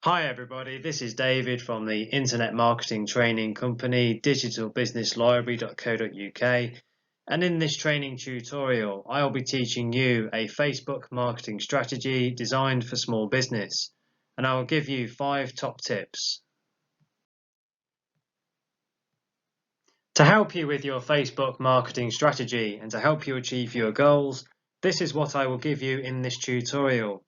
Hi everybody, this is David from the internet marketing training company digitalbusinesslibrary.co.uk, and in this training tutorial I'll be teaching you a Facebook marketing strategy designed for small business, and I'll give you 5 top tips. To help you with your Facebook marketing strategy and to help you achieve your goals, this is what I will give you in this tutorial.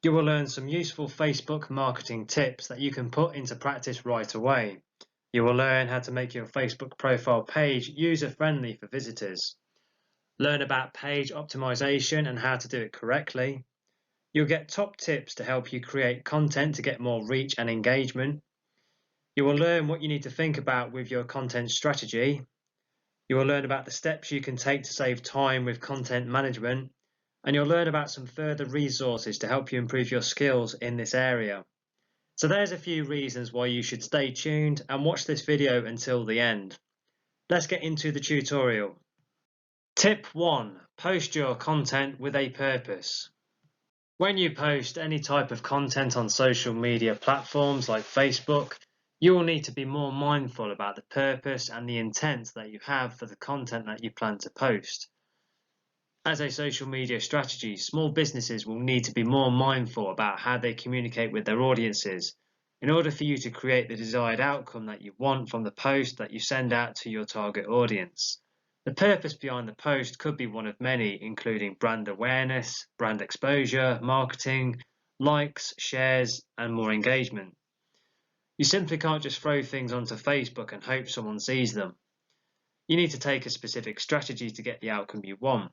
You will learn some useful Facebook marketing tips that you can put into practice right away. You will learn how to make your Facebook profile page user-friendly for visitors. Learn about page optimization and how to do it correctly. You'll get top tips to help you create content to get more reach and engagement. You will learn what you need to think about with your content strategy. You will learn about the steps you can take to save time with content management. And you'll learn about some further resources to help you improve your skills in this area. So there's a few reasons why you should stay tuned and watch this video until the end. Let's get into the tutorial. Tip 1. Post your content with a purpose. When you post any type of content on social media platforms like Facebook, you will need to be more mindful about the purpose and the intent that you have for the content that you plan to post. As a social media strategy, small businesses will need to be more mindful about how they communicate with their audiences in order for you to create the desired outcome that you want from the post that you send out to your target audience. The purpose behind the post could be one of many, including brand awareness, brand exposure, marketing, likes, shares, and more engagement. You simply can't just throw things onto Facebook and hope someone sees them. You need to take a specific strategy to get the outcome you want.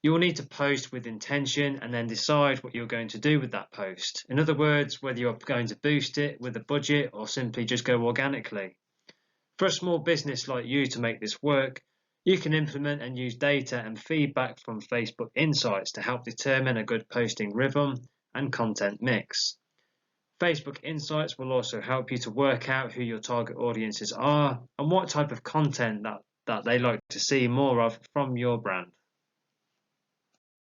You will need to post with intention and then decide what you're going to do with that post. In other words, whether you're going to boost it with a budget or simply just go organically. For a small business like you to make this work, you can implement and use data and feedback from Facebook Insights to help determine a good posting rhythm and content mix. Facebook Insights will also help you to work out who your target audiences are and what type of content that they like to see more of from your brand.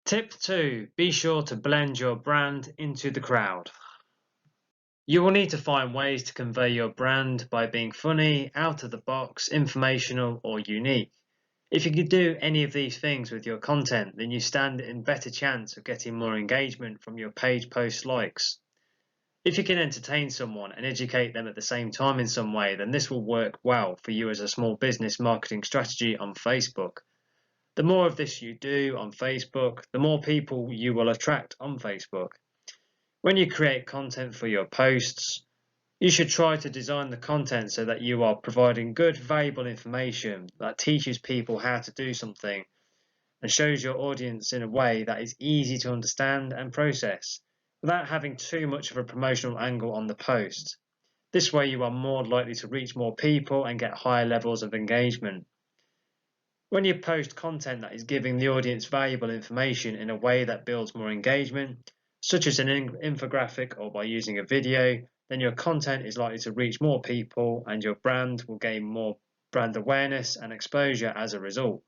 Tip 2. Be sure to blend your brand into the crowd. You will need to find ways to convey your brand by being funny, out of the box, informational, or unique. If you can do any of these things with your content, then you stand in better chance of getting more engagement from your page post likes. If you can entertain someone and educate them at the same time in some way, then this will work well for you as a small business marketing strategy on Facebook. The more of this you do on Facebook, the more people you will attract on Facebook. When you create content for your posts, you should try to design the content so that you are providing good, valuable information that teaches people how to do something and shows your audience in a way that is easy to understand and process, without having too much of a promotional angle on the post. This way you are more likely to reach more people and get higher levels of engagement. When you post content that is giving the audience valuable information in a way that builds more engagement, such as an infographic or by using a video, then your content is likely to reach more people and your brand will gain more brand awareness and exposure as a result.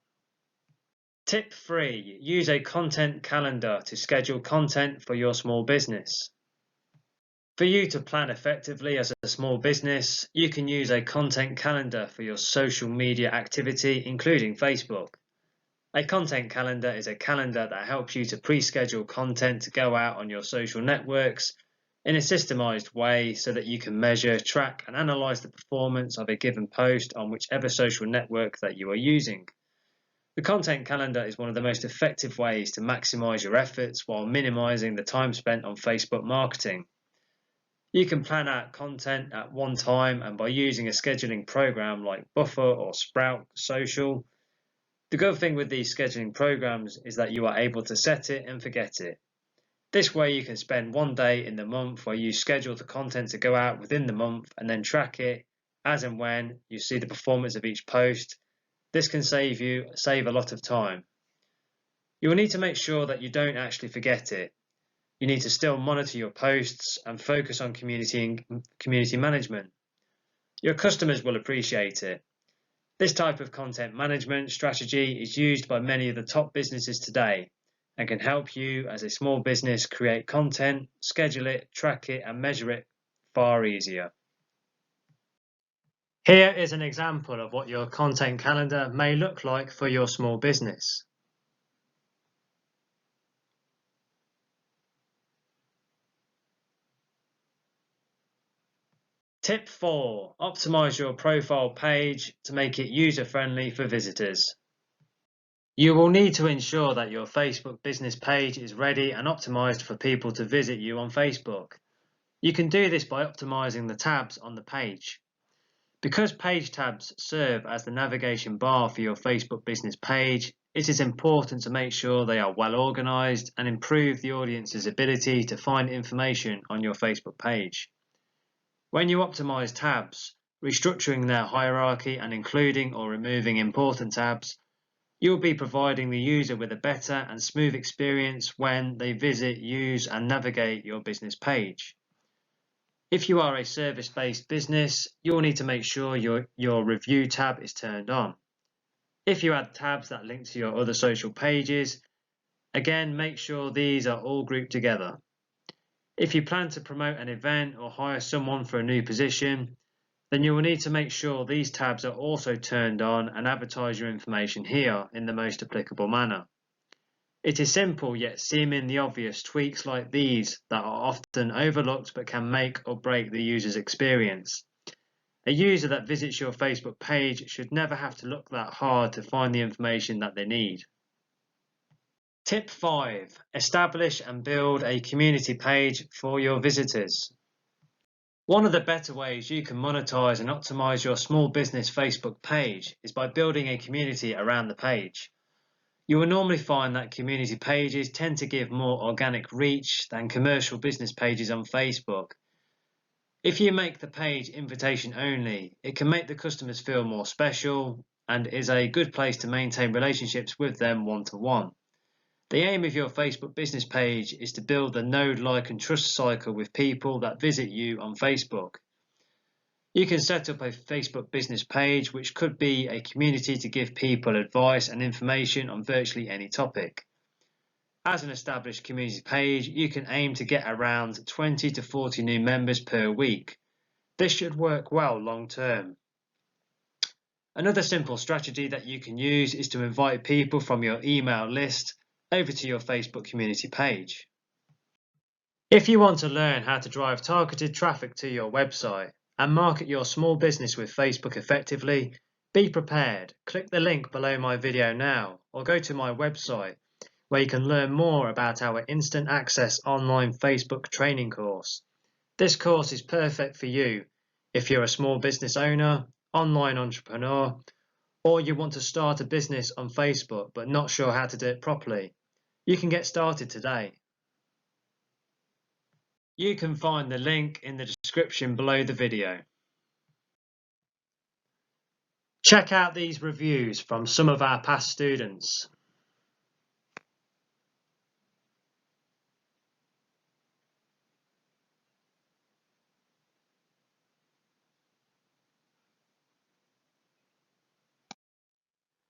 Tip 3. Use a content calendar to schedule content for your small business. For you to plan effectively as a small business, you can use a content calendar for your social media activity, including Facebook. A content calendar is a calendar that helps you to pre-schedule content to go out on your social networks in a systemized way so that you can measure, track, and analyze the performance of a given post on whichever social network that you are using. The content calendar is one of the most effective ways to maximize your efforts while minimizing the time spent on Facebook marketing. You can plan out content at one time and by using a scheduling program like Buffer or Sprout Social. The good thing with these scheduling programs is that you are able to set it and forget it. This way you can spend one day in the month where you schedule the content to go out within the month and then track it as and when you see the performance of each post. This can save a lot of time. You will need to make sure that you don't actually forget it. You need to still monitor your posts and focus on community management. Your customers will appreciate it. This type of content management strategy is used by many of the top businesses today, and can help you as a small business create content, schedule it, track it, and measure it far easier. Here is an example of what your content calendar may look like for your small business. Tip 4. Optimize your profile page to make it user-friendly for visitors. You will need to ensure that your Facebook business page is ready and optimized for people to visit you on Facebook. You can do this by optimizing the tabs on the page. Because page tabs serve as the navigation bar for your Facebook business page, it is important to make sure they are well organized and improve the audience's ability to find information on your Facebook page. When you optimize tabs, restructuring their hierarchy and including or removing important tabs, you'll be providing the user with a better and smooth experience when they visit, use, and navigate your business page. If you are a service-based business, you'll need to make sure your review tab is turned on. If you add tabs that link to your other social pages, again, make sure these are all grouped together. If you plan to promote an event or hire someone for a new position, then you will need to make sure these tabs are also turned on and advertise your information here in the most applicable manner. It is simple yet seemingly obvious tweaks like these that are often overlooked but can make or break the user's experience. A user that visits your Facebook page should never have to look that hard to find the information that they need. Tip 5. Establish and build a community page for your visitors. One of the better ways you can monetize and optimize your small business Facebook page is by building a community around the page. You will normally find that community pages tend to give more organic reach than commercial business pages on Facebook. If you make the page invitation only, it can make the customers feel more special and is a good place to maintain relationships with them one-to-one. The aim of your Facebook business page is to build the know, like and trust cycle with people that visit you on Facebook. You can set up a Facebook business page which could be a community to give people advice and information on virtually any topic. As an established community page, you can aim to get around 20 to 40 new members per week. This should work well long term. Another simple strategy that you can use is to invite people from your email list over to your Facebook community page. If you want to learn how to drive targeted traffic to your website and market your small business with Facebook effectively, be prepared. Click the link below my video now or go to my website where you can learn more about our instant access online Facebook training course. This course is perfect for you if you're a small business owner, online entrepreneur, or you want to start a business on Facebook but not sure how to do it properly. You can get started today. You can find the link in the description below the video. Check out these reviews from some of our past students.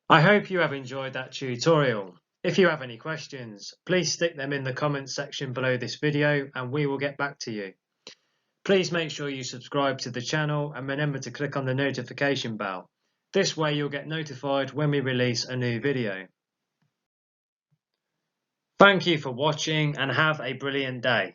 I hope you have enjoyed that tutorial. If you have any questions, please stick them in the comments section below this video and we will get back to you. Please make sure you subscribe to the channel and remember to click on the notification bell. This way you'll get notified when we release a new video. Thank you for watching and have a brilliant day.